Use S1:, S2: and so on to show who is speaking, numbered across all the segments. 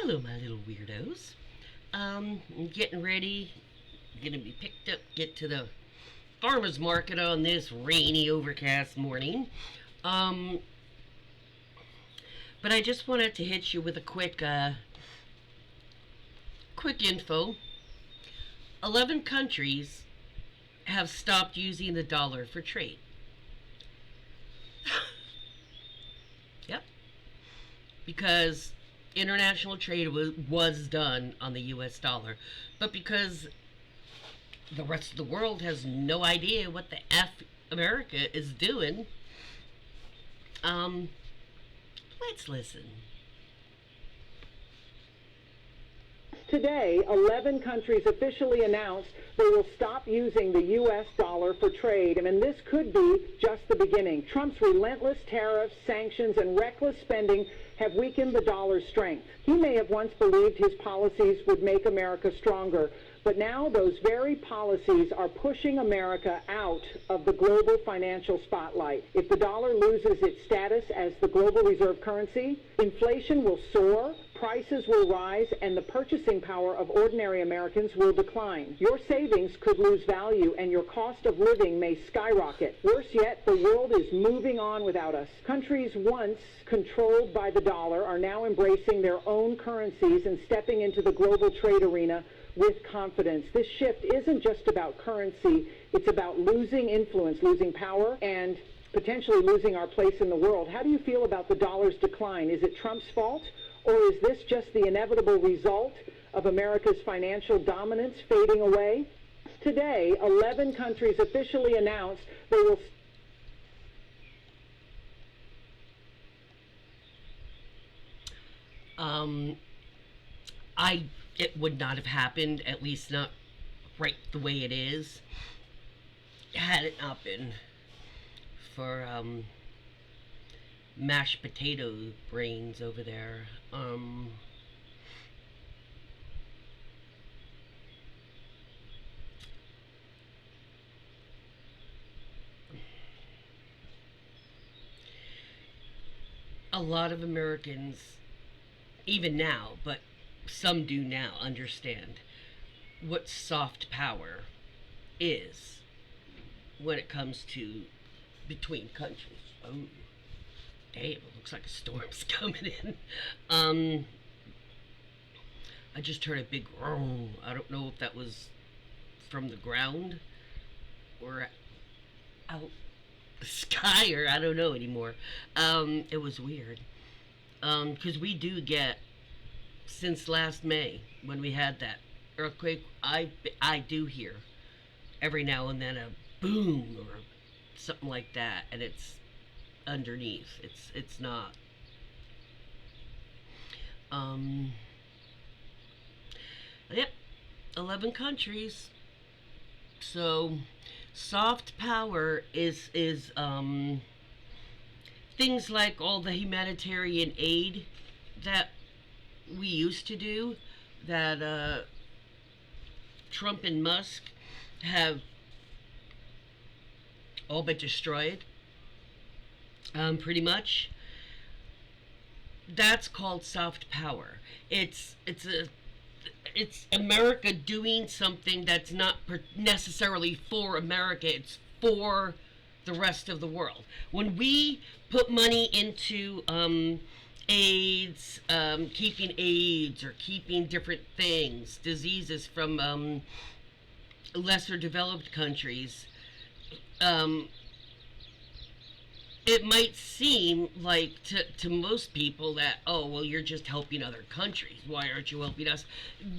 S1: Hello, my little weirdos. I'm getting ready. Gonna be picked up, get to the farmer's market on this rainy, overcast morning. Um, but I just wanted to hit you with a quick info. 11 countries have stopped using the dollar for trade. Yep, because international trade was done on the US dollar. But because the rest of the world has no idea what the F America is doing, um, let's listen.
S2: Today, 11 countries officially announced they will stop using the U.S. dollar for trade. And this could be just the beginning. Trump's relentless tariffs, sanctions, and reckless spending have weakened the dollar's strength. He may have once believed his policies would make America stronger, but now those very policies are pushing America out of the global financial spotlight. If the dollar loses its status as the global reserve currency, inflation will soar, prices will rise, and the purchasing power of ordinary Americans will decline. Your savings could lose value, and your cost of living may skyrocket. Worse yet, the world is moving on without us. Countries once controlled by the dollar are now embracing their own currencies and stepping into the global trade arena with confidence. This shift isn't just about currency, it's about losing influence, losing power, and potentially losing our place in the world. How do you feel about the dollar's decline? Is it Trump's fault, or is this just the inevitable result of America's financial dominance fading away? Today, 11 countries officially announced they will
S1: Um, I it would not have happened, at least not right the way it is, had it not been for mashed potato brains over there. A lot of Americans, even now, but some do now understand what soft power is when it comes to between countries. Oh, damn, it looks like a storm's coming in. Um, I just heard a big groan. I don't know if that was from the ground or out the sky, or I don't know anymore. It was weird. Because we do get, since last May when we had that earthquake, I do hear every now and then a boom or something like that, and it's underneath. It's not. Um, yep, 11 countries. So soft power is things like all the humanitarian aid that we used to do, that Trump and Musk have all but destroyed, pretty much. That's called soft power. It's America doing something that's not necessarily for America. It's for the rest of the world. When we put money into AIDS, keeping AIDS or keeping different things, diseases from lesser developed countries, um, it might seem like to most people that, oh, well, you're just helping other countries. Why aren't you helping us?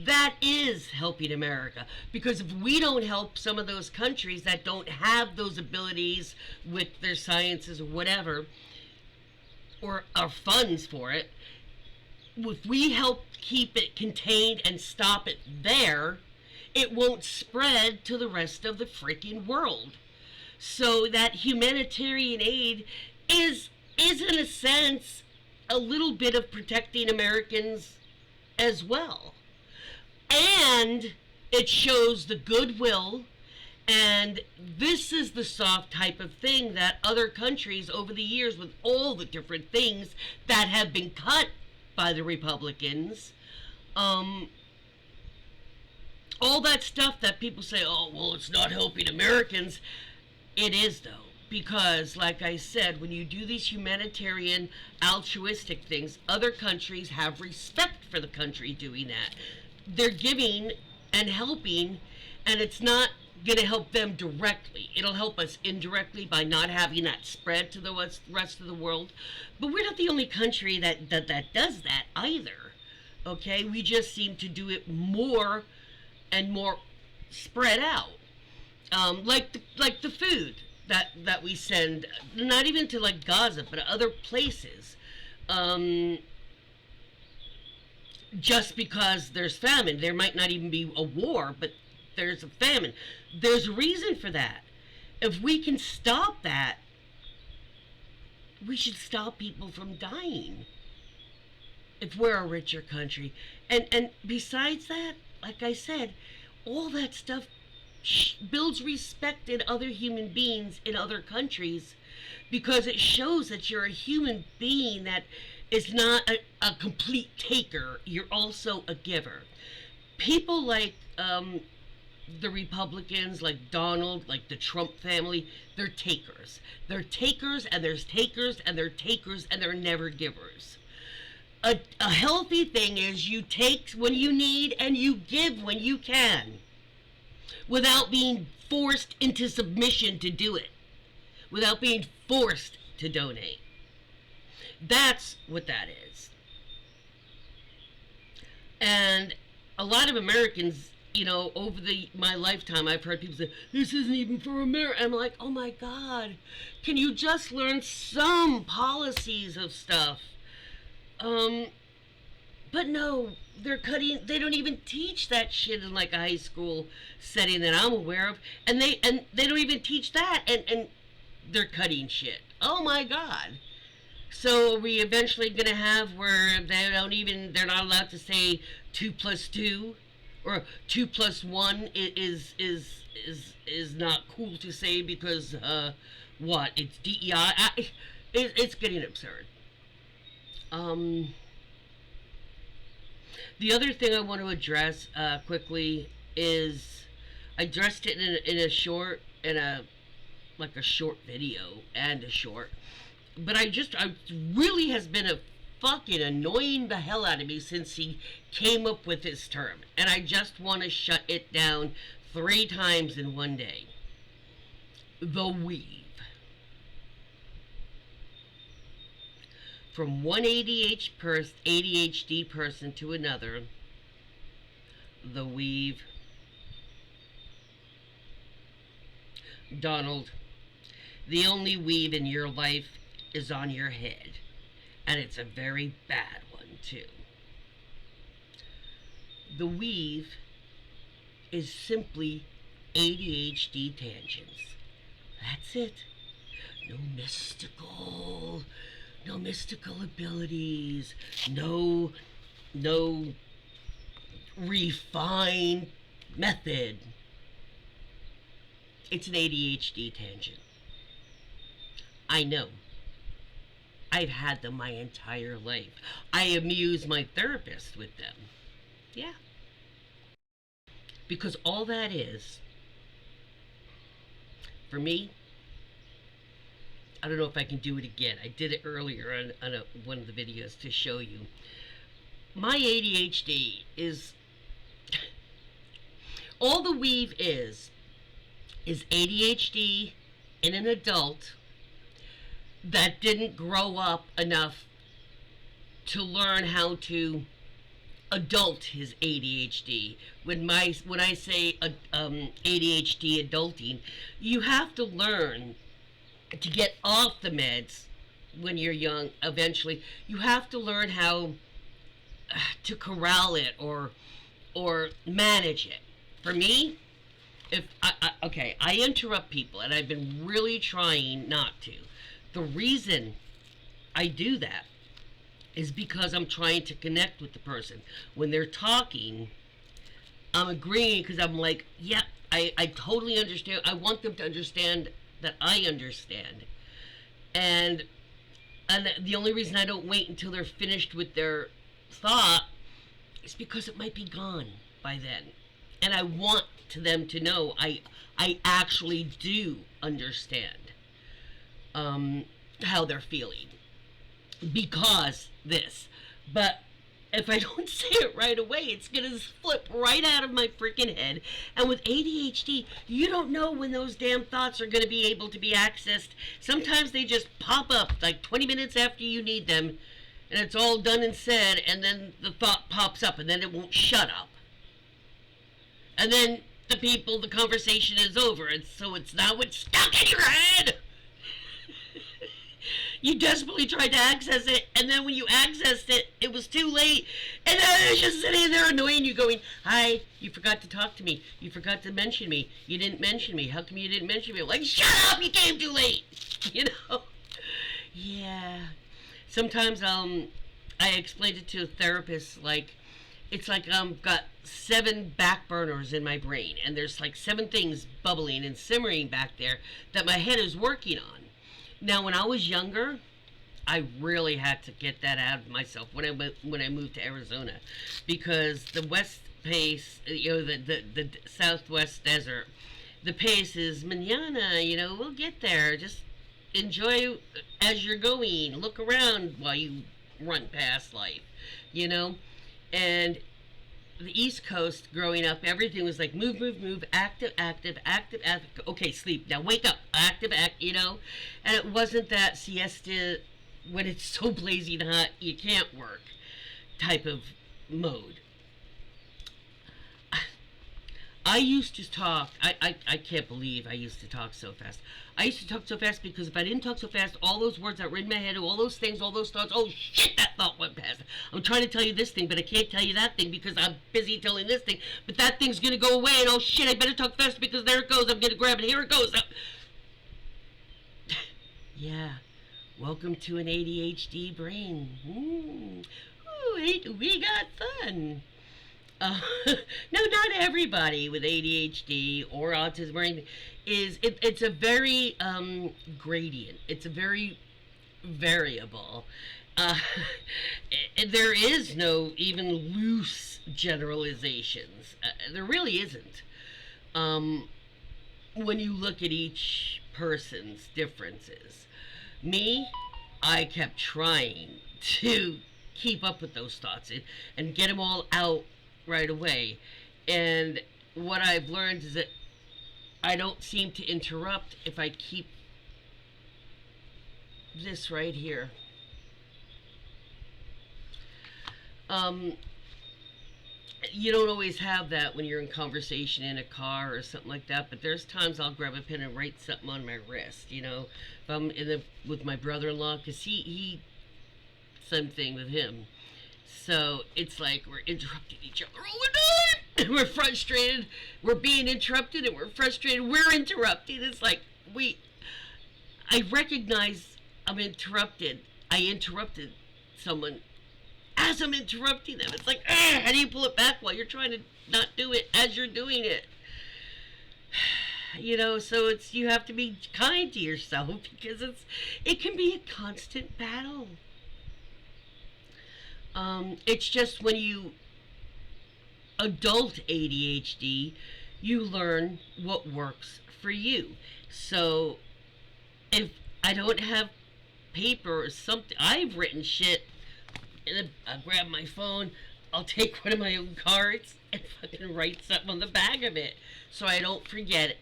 S1: That is helping America. Because if we don't help some of those countries that don't have those abilities with their sciences or whatever, or our funds for it, if we help keep it contained and stop it there, it won't spread to the rest of the freaking world. So that humanitarian aid is in a sense a little bit of protecting Americans as well. And it shows the goodwill, and this is the soft type of thing that other countries over the years, with all the different things that have been cut by the Republicans. All that stuff that people say, oh, well, it's not helping Americans. It is, though. Because, like I said, when you do these humanitarian, altruistic things, other countries have respect for the country doing that. They're giving and helping, and it's not going to help them directly. It'll help us indirectly by not having that spread to the rest of the world. But we're not the only country that does that either. Okay? We just seem to do it more and more spread out. Like the food that we send, not even to like Gaza, but other places, just because there's famine. There might not even be a war, but there's a famine. There's a reason for that. If we can stop that, we should stop people from dying if we're a richer country. And besides that, like I said, all that stuff builds respect in other human beings in other countries, because it shows that you're a human being that is not a complete taker. You're also a giver. People like the Republicans, like Donald, like the Trump family, they're takers. They're takers, and there's takers, and they're takers, and they're never givers. A healthy thing is you take when you need and you give when you can, without being forced into submission to do it, without being forced to donate. That's what that is. And a lot of Americans, you know, over my lifetime, I've heard people say, this isn't even for America. I'm like, oh my God, can you just learn some policies of stuff? But no, they don't even teach that shit in like a high school setting that I'm aware of. And they don't even teach that, and they're cutting shit. Oh my God. So are we eventually gonna have where they're not allowed to say 2 + 2 or 2 + 1 is not cool to say because what? It's DEI. It's getting absurd. The other thing I want to address quickly is I addressed it in a short video and a short, but I really has been a fucking annoying the hell out of me since he came up with this term, and I just want to shut it down 3 times in one day. The weave. From one ADHD person to another, the weave. Donald, the only weave in your life is on your head, and it's a very bad one too. The weave is simply ADHD tangents. That's it. No mystical abilities, no refined method. It's an ADHD tangent. I know. I've had them my entire life. I amuse my therapist with them. Yeah. Because all that is, for me, I don't know if I can do it again. I did it earlier on one of the videos to show you. My ADHD is, all the weave is ADHD in an adult that didn't grow up enough to learn how to adult his ADHD. When I say ADHD adulting, you have to learn to get off the meds when you're young. Eventually you have to learn how to corral it or manage it. For me, if I interrupt people, and I've been really trying not to. The reason I do that is because I'm trying to connect with the person. When they're talking, I'm agreeing because I'm like, yeah, I totally understand. I want them to understand that I understand. And the only reason I don't wait until they're finished with their thought, it's because it might be gone by then. And I want to them to know I actually do understand how they're feeling because this. But if I don't say it right away, it's going to flip right out of my freaking head. And with ADHD, you don't know when those damn thoughts are going to be able to be accessed. Sometimes they just pop up like 20 minutes after you need them, and it's all done and said, and then the thought pops up, and then it won't shut up. And then the conversation is over, and so it's stuck in your head. You desperately tried to access it, and then when you accessed it, it was too late. And then it's just sitting there annoying you going, hi, you forgot to talk to me. You forgot to mention me. You didn't mention me. How come you didn't mention me? I'm like, shut up, you came too late. You know? Yeah. Sometimes I explained it to a therapist, like, it's like I've got 7 back burners in my brain, and there's like 7 things bubbling and simmering back there that my head is working on. Now, when I was younger, I really had to get that out of myself when I moved to Arizona, because the West pace, the Southwest desert, the pace is mañana. We'll get there. Just enjoy as you're going. Look around while you run past life, and the East Coast growing up, everything was like move, move, move, active, active, active, active. Okay, sleep. Now wake up. Active, And it wasn't that siesta when it's so blazing hot you can't work type of mode. I used to talk. I can't believe I used to talk so fast. I used to talk so fast because if I didn't talk so fast, all those words that were in my head, all those things, all those thoughts, oh shit, that thought went past. I'm trying to tell you this thing, but I can't tell you that thing because I'm busy telling this thing. But that thing's going to go away, and oh shit, I better talk fast because there it goes. I'm going to grab it. Here it goes. Yeah. Welcome to an ADHD brain. Ooh, we got fun. No, not everybody with ADHD or autism or anything it's a very gradient. It's a very variable. There is no even loose generalizations. There really isn't. When you look at each person's differences. Me, I kept trying to keep up with those thoughts and get them all out right away. And what I've learned is that I don't seem to interrupt if I keep this right here. You don't always have that when you're in conversation in a car or something like that, but there's times I'll grab a pen and write something on my wrist, if I'm with my brother-in-law, because he same thing with him. So it's like we're interrupting each other all the time. And we're frustrated. We're being interrupted and we're frustrated. We're interrupting. It's like I recognize I'm interrupted. I interrupted someone as I'm interrupting them. It's like, how do you pull it back while you're trying to not do it as you're doing it? So you have to be kind to yourself because it can be a constant battle. It's just when you adult ADHD, you learn what works for you. So if I don't have paper or something, I've written shit, and I'll grab my phone, I'll take one of my own cards and fucking write something on the back of it so I don't forget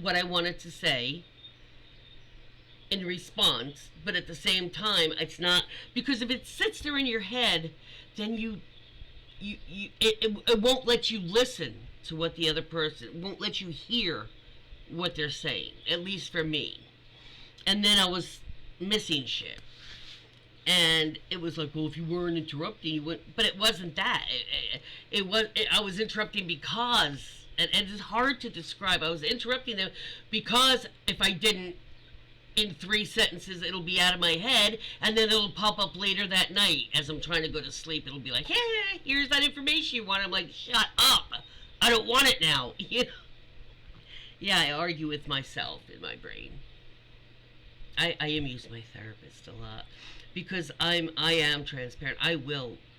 S1: what I wanted to say in response. But at the same time, it's not, because if it sits there in your head, then it won't let you listen to what the other person, it won't let you hear what they're saying, at least for me. And then I was missing shit. And it was like, well, if you weren't interrupting, you wouldn't. But it wasn't that. I was interrupting because, and it's hard to describe. I was interrupting them because if I didn't, in 3 sentences, it'll be out of my head, and then it'll pop up later that night as I'm trying to go to sleep. It'll be like, hey, here's that information you want. I'm like, shut up. I don't want it now. Yeah, I argue with myself in my brain. I amuse my therapist a lot. because I am transparent.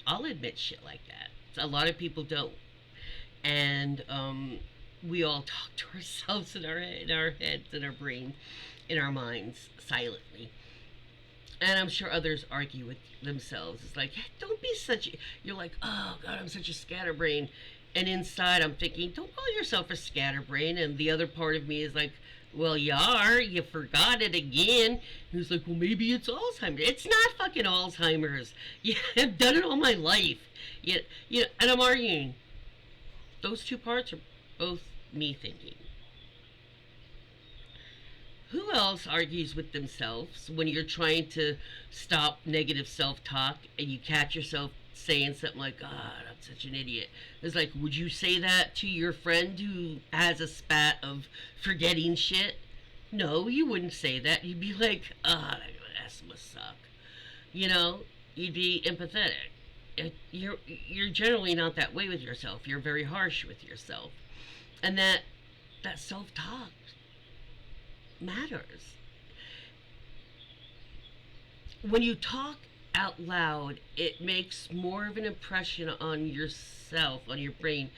S1: I'll admit shit like that. A lot of people don't, and we all talk to ourselves in our heads, in our brain, in our minds silently. And I'm sure others argue with themselves. It's like, hey, don't be such a, you're like, oh God, I'm such a scatterbrain. And inside I'm thinking, don't call yourself a scatterbrain. And the other part of me is like, well, you are. You forgot it again. And he's like, well, maybe it's Alzheimer's. It's not fucking Alzheimer's. Yeah, I've done it all my life. Yeah, and I'm arguing. Those two parts are both me thinking. Who else argues with themselves when you're trying to stop negative self-talk and you catch yourself saying something like, God, I'm such an idiot? It's like, would you say that to your friend who has a spat of forgetting shit? No, you wouldn't say that. You'd be like, ah, that must suck. You'd be empathetic. You're generally not that way with yourself. You're very harsh with yourself. And that self-talk matters. When you talk out loud, it makes more of an impression on yourself, on your brain,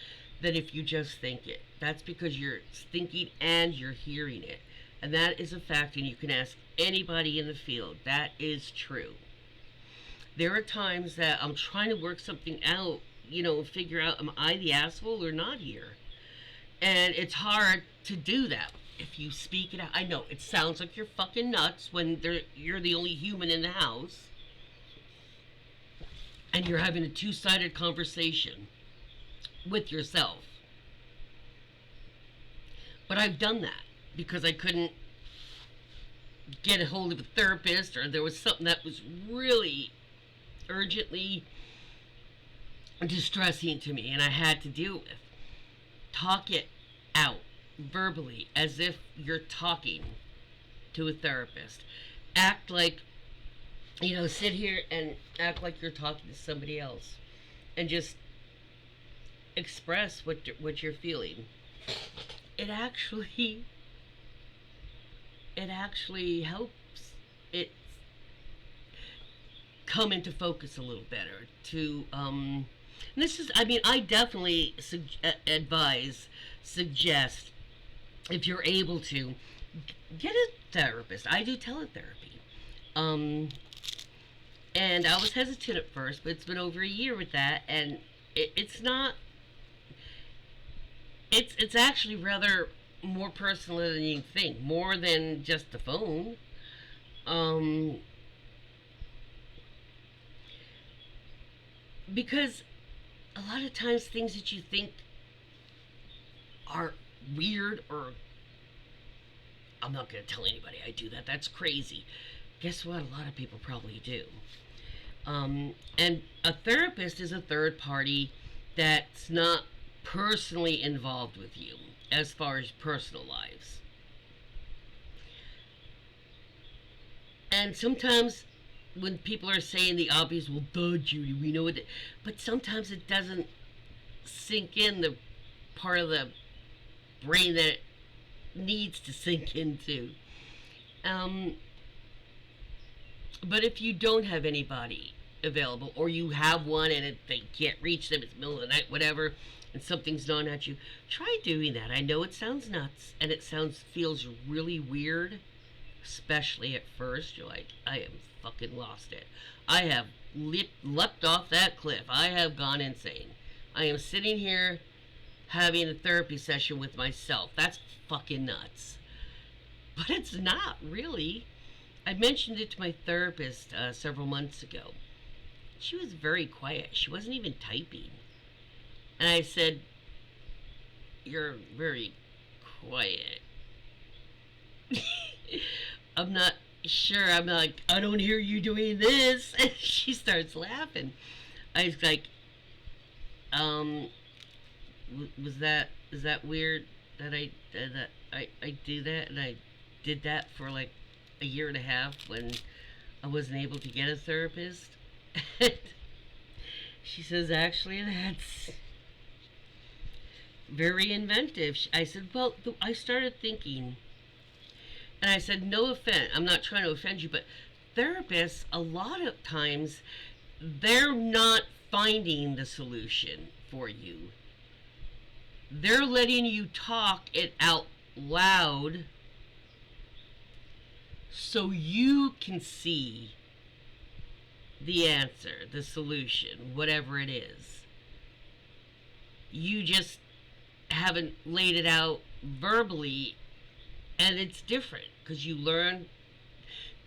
S1: than if you just think it. That's because you're thinking and you're hearing it. And that is a fact, and you can ask anybody in the field. That is true. There are times that I'm trying to work something out, figure out, am I the asshole or not here? And it's hard to do that. If you speak it out, I know it sounds like you're fucking nuts when you're the only human in the house and you're having a two-sided conversation with yourself. But I've done that because I couldn't get a hold of a therapist, or there was something that was really urgently distressing to me and I had to deal with. Talk it out verbally as if you're talking to a therapist. Act like, sit here and act like you're talking to somebody else and just express what you're feeling. It actually helps it come into focus a little better to I definitely suggest, if you're able to, get a therapist. I do teletherapy. And I was hesitant at first, but it's been over a year with that, and it's actually rather more personal than you think, more than just the phone. Because a lot of times things that you think are weird, or I'm not going to tell anybody I do that, that's crazy. Guess what? A lot of people probably do. And a therapist is a third party that's not personally involved with you as far as personal lives. And sometimes when people are saying the obvious, well, duh, Judy, we know it, but sometimes it doesn't sink in the part of the brain that it needs to sink into. But if you don't have anybody available, or you have one and they can't reach them, it's the middle of the night, whatever, and something's gnawing at you, try doing that. I know it sounds nuts, and it feels really weird, especially at first. You're like, I am fucking lost it. I have leapt off that cliff. I have gone insane. I am sitting here having a therapy session with myself. That's fucking nuts. But it's not, really. I mentioned it to my therapist several months ago. She was very quiet. She wasn't even typing. And I said, you're very quiet. I'm not sure. I'm like, I don't hear you doing this. And she starts laughing. I was like, is that weird that I do that? And I did that for like a year and a half when I wasn't able to get a therapist. And she says, actually, that's very inventive. I said, well, I started thinking, and I said, no offense, I'm not trying to offend you, but therapists, a lot of times, they're not finding the solution for you. They're letting you talk it out loud so you can see the answer, the solution, whatever it is. You just haven't laid it out verbally, and it's different because you learn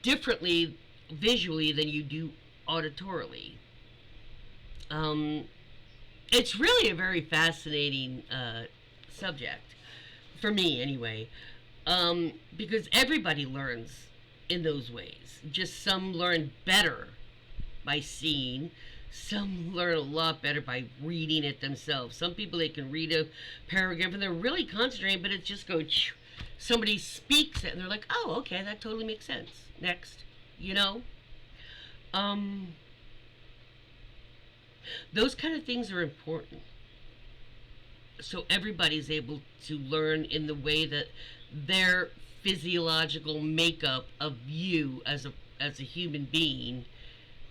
S1: differently visually than you do auditorily. It's really a very fascinating subject, for me anyway, because everybody learns in those ways. Just some learn better by seeing, some learn a lot better by reading it themselves. Some people, they can read a paragraph and they're really concentrating, but it just goes, somebody speaks it and they're like, oh, okay, that totally makes sense. Next, you know? Those kind of things are important. So everybody's able to learn in the way that their physiological makeup of you as a human being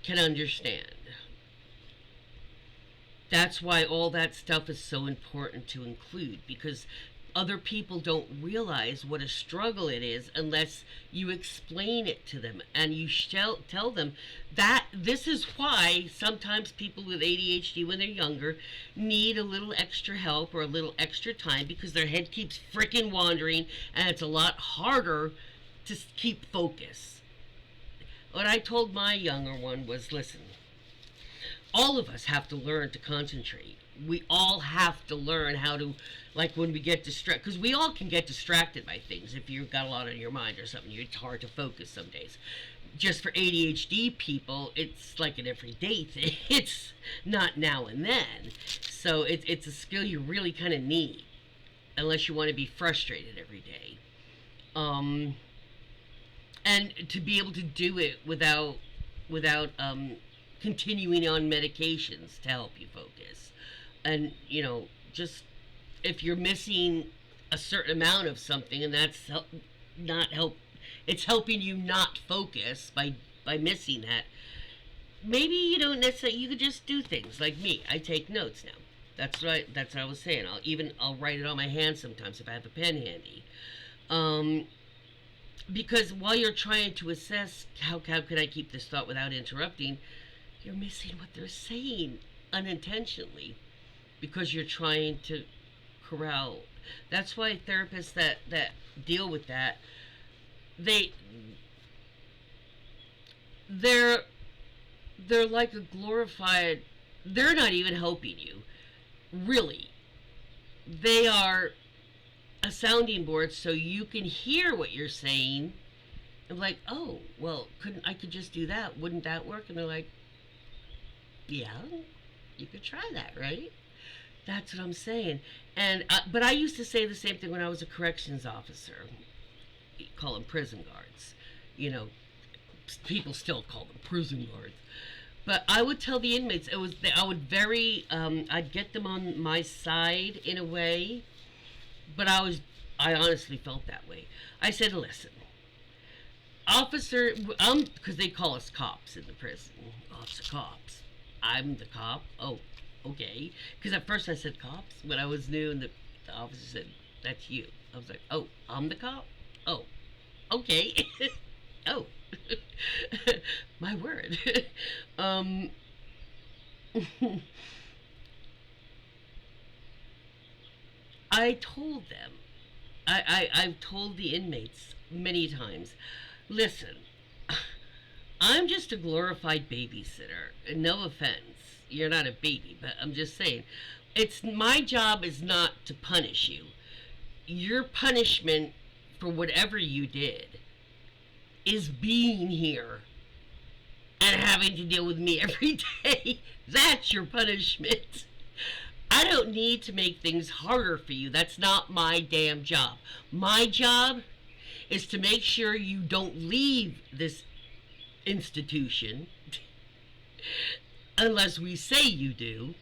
S1: can understand. That's why all that stuff is so important to include, because other people don't realize what a struggle it is unless you explain it to them and you tell them that this is why sometimes people with ADHD when they're younger need a little extra help or a little extra time, because their head keeps freaking wandering and it's a lot harder to keep focus. What I told my younger one was, listen, all of us have to learn to concentrate. We all have to learn how to, like when we get distracted, because we all can get distracted by things. If you've got a lot on your mind or something, it's hard to focus some days. Just for ADHD people, it's like an everyday thing. It's not now and then. So it's a skill you really kind of need, unless you want to be frustrated every day. And to be able to do it without continuing on medications to help you focus. And, you know, just if you're missing a certain amount of something and that's it's helping you not focus by missing that, maybe you don't necessarily, you could just do things like me. I take notes now. That's right. That's what I was saying. I'll write it on my hand sometimes if I have a pen handy. Because while you're trying to assess how could I keep this thought without interrupting, you're missing what they're saying unintentionally because you're trying to corral. That's why therapists that deal with that, they're like a glorified, they're not even helping you, really. They are a sounding board so you can hear what you're saying. I'm like, oh, well, I could just do that. Wouldn't that work? And they're like, yeah, you could try that, right? That's what I'm saying. And but I used to say the same thing when I was a corrections officer. You call them prison guards. You know, people still call them prison guards. But I would tell the inmates, I'd get them on my side in a way, but I honestly felt that way. I said, listen, officer, because they call us cops in the prison. Officer cops. I'm the cop. Oh, okay. Because at first I said cops when I was new, and the officer said, that's you. I was like, oh, I'm the cop? Oh, okay. Oh, my word. I told them, I've told the inmates many times, listen, I'm just a glorified babysitter. No offense, you're not a baby, but I'm just saying, my job is not to punish you. Your punishment for whatever you did is being here and having to deal with me every day. That's your punishment. I don't need to make things harder for you. That's not my damn job. My job is to make sure you don't leave this institution unless we say you do.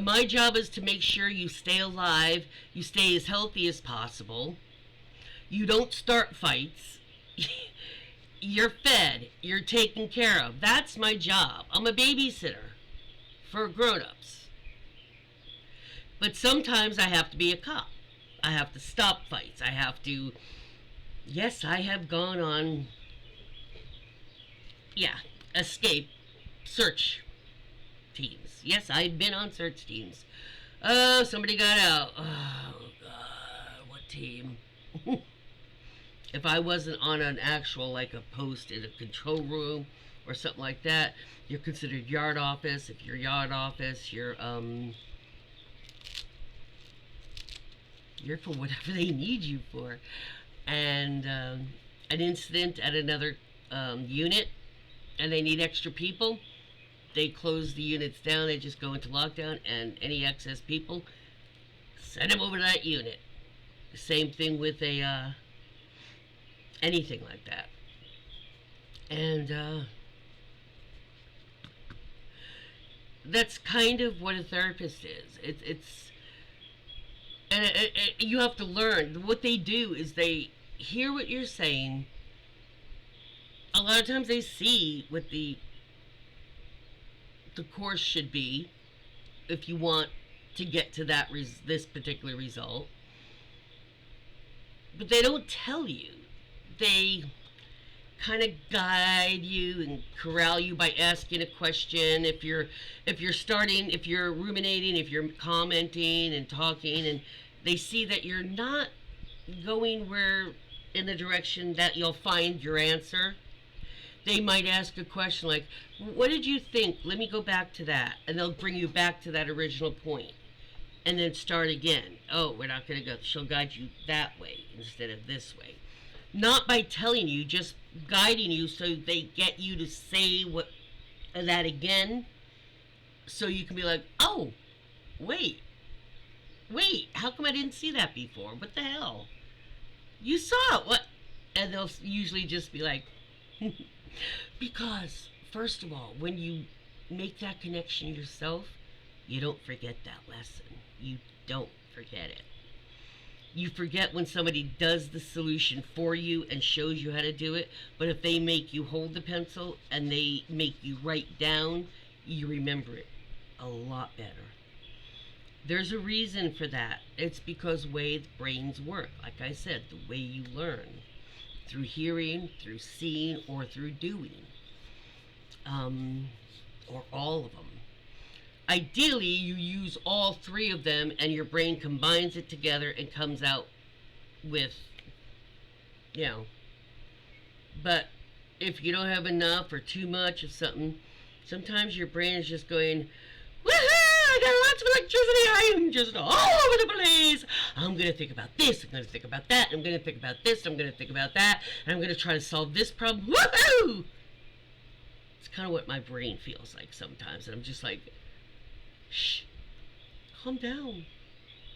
S1: My job is to make sure you stay alive, you stay as healthy as possible, you don't start fights, You're fed, you're taken care of. That's my job. I'm a babysitter for grown-ups. But sometimes I have to be a cop. I have to stop fights. I have to, yes, I have gone on, escape search teams. Yes, I've been on search teams. Oh, somebody got out. Oh, God, what team? If I wasn't on an actual, like a post in a control room or something like that, you're considered yard office. If you're yard office, you're for whatever they need you for. And an incident at another unit, and they need extra people, they close the units down. They just go into lockdown, and any excess people, send them over to that unit. Same thing with a anything like that. And that's kind of what a therapist is. It's and you have to learn. What they do is they hear what you're saying. A lot of times they see what the course should be if you want to get to that this particular result. But they don't tell you. They kind of guide you and corral you by asking a question. If you're ruminating, if you're commenting and talking, and they see that you're not going in the direction that you'll find your answer, they might ask a question like, what did you think? Let me go back to that. And they'll bring you back to that original point. And then start again. Oh, we're not going to go. She'll guide you that way instead of this way. Not by telling you, just guiding you so they get you to say that again. So you can be like, oh, wait, how come I didn't see that before? What the hell? You saw it. What? And they'll usually just be like, because, first of all, when you make that connection yourself, you don't forget that lesson. You don't forget it. You forget when somebody does the solution for you and shows you how to do it, but if they make you hold the pencil and they make you write down, you remember it a lot better. There's a reason for that. It's because way the brains work. Like I said, the way you learn. Through hearing, through seeing, or through doing. Or all of them. Ideally, you use all three of them and your brain combines it together and comes out with, But if you don't have enough or too much of something, sometimes your brain is just going, woohoo, I got lots of electricity, I am just all over the place. I'm going to think about this, I'm going to think about that, I'm going to think about this, I'm going to think about that, and I'm going to try to solve this problem. Woohoo! It's kind of what my brain feels like sometimes, and I'm just like, shh, calm down. What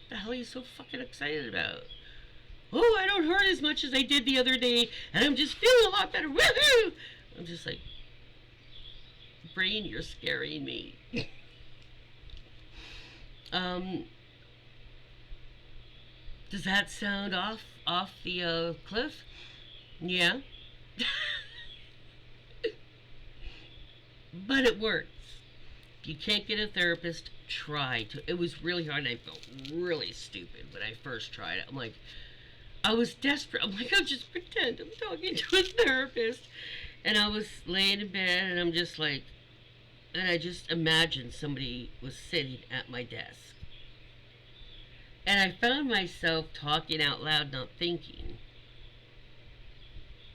S1: the hell are you so fucking excited about? Oh, I don't hurt as much as I did the other day, and I'm just feeling a lot better. Woohoo! I'm just like, brain, you're scaring me. Does that sound off the cliff? Yeah. But it works. If you can't get a therapist, try to. It was really hard, and I felt really stupid when I first tried it. I'm like, I was desperate. I'm like, I'll just pretend I'm talking to a therapist. And I was laying in bed, and I'm just like, and I just imagined somebody was sitting at my desk. And I found myself talking out loud, not thinking.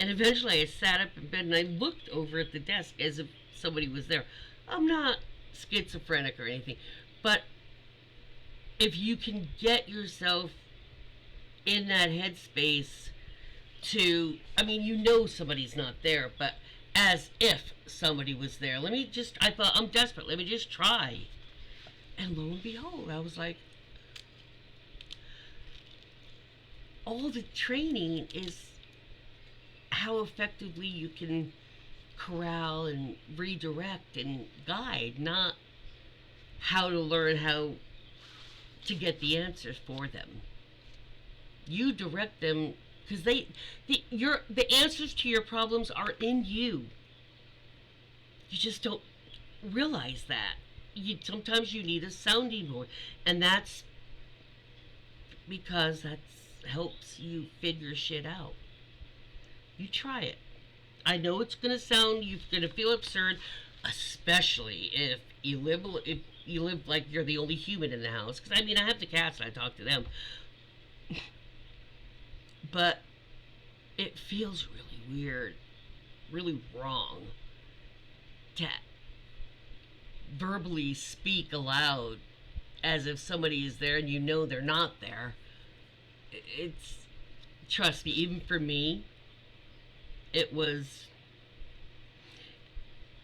S1: And eventually I sat up in bed and I looked over at the desk as if somebody was there. I'm not schizophrenic or anything, but if you can get yourself in that headspace to, somebody's not there, but as if somebody was there. I thought, I'm desperate, let me just try. And lo and behold, I was like, all the training is how effectively you can corral and redirect and guide, not how to learn how to get the answers for them. You direct them because the answers to your problems are in you. You just don't realize that. Sometimes you need a sounding board, and that's because that helps you figure shit out. You try it. I know it's gonna sound, you're gonna feel absurd, especially if you live like you're the only human in the house. Because I mean, I have the cats and I talk to them, but it feels really weird, really wrong to verbally speak aloud as if somebody is there and you know they're not there. It's, trust me, even for me, it was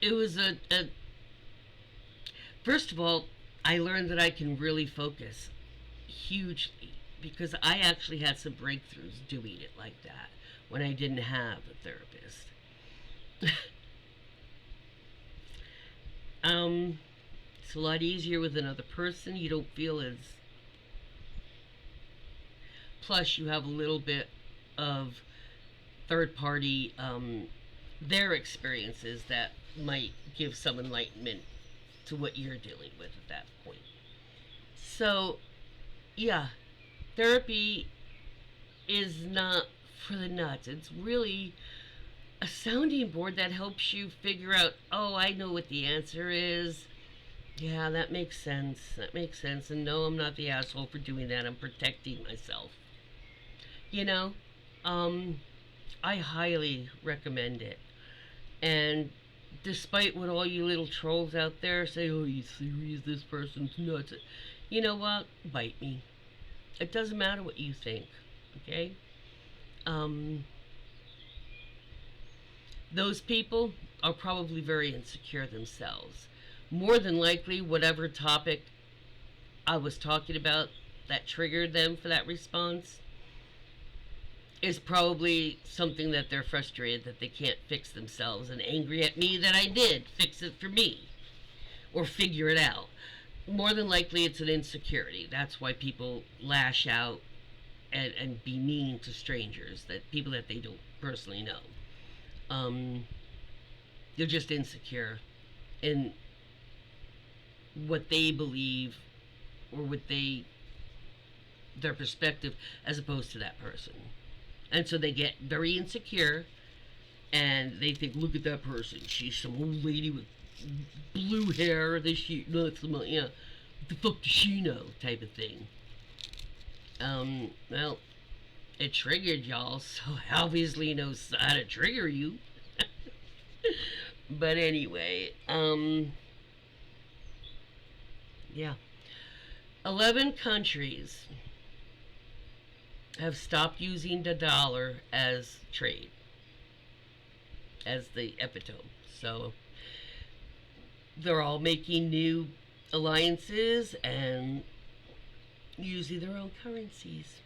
S1: a first of all, I learned that I can really focus hugely, because I actually had some breakthroughs doing it like that when I didn't have a therapist. It's a lot easier with another person. You don't feel as, plus you have a little bit of third party, their experiences that might give some enlightenment to what you're dealing with at that point. So, yeah, therapy is not for the nuts. It's really a sounding board that helps you figure out, oh, I know what the answer is. Yeah, that makes sense. That makes sense. And no, I'm not the asshole for doing that. I'm protecting myself. You know, I highly recommend it. And despite what all you little trolls out there say, oh, you serious? This person's nuts. You know what? Bite me. It doesn't matter what you think. Okay? Those people are probably very insecure themselves. More than likely, whatever topic I was talking about that triggered them for that response is probably something that they're frustrated that they can't fix themselves and angry at me that I did fix it for me or figure it out. More than likely, it's an insecurity. That's why people lash out and be mean to strangers, that people that they don't personally know. They're just insecure in what they believe or their perspective as opposed to that person. And so they get very insecure and they think, look at that person. She's some old lady with blue hair. What the fuck does she know? Type of thing. Well, it triggered y'all, so obviously it knows how to trigger you. But anyway, yeah. 11 countries have stopped using the dollar as trade, as the epitome. So they're all making new alliances and using their own currencies.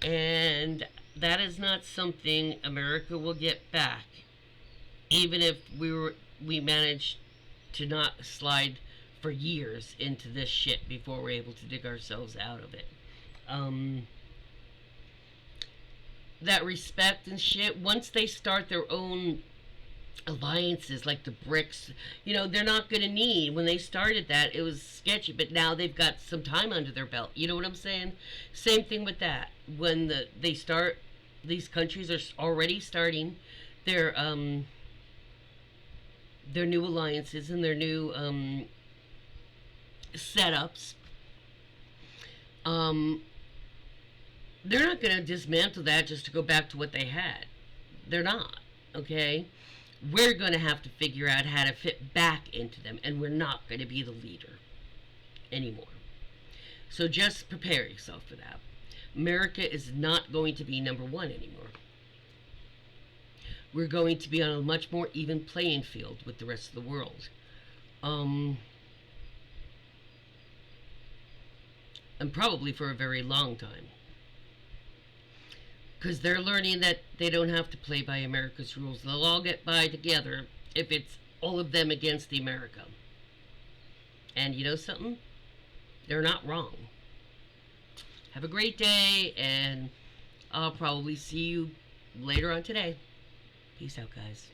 S1: And that is not something America will get back, even if we managed to not slide for years into this shit before we're able to dig ourselves out of it. That respect and shit, once they start their own alliances like the BRICS, they're not going to need, when they started that, it was sketchy, but now they've got some time under their belt. You know what I'm saying? Same thing with that. When they start, these countries are already starting their new alliances and their new setups. They're not going to dismantle that just to go back to what they had. They're not, okay? We're going to have to figure out how to fit back into them, and we're not going to be the leader anymore. So just prepare yourself for that. America is not going to be number one anymore. We're going to be on a much more even playing field with the rest of the world. And probably for a very long time. Because they're learning that they don't have to play by America's rules. They'll all get by together if it's all of them against the America. And you know something? They're not wrong. Have a great day, and I'll probably see you later on today. Peace out, guys.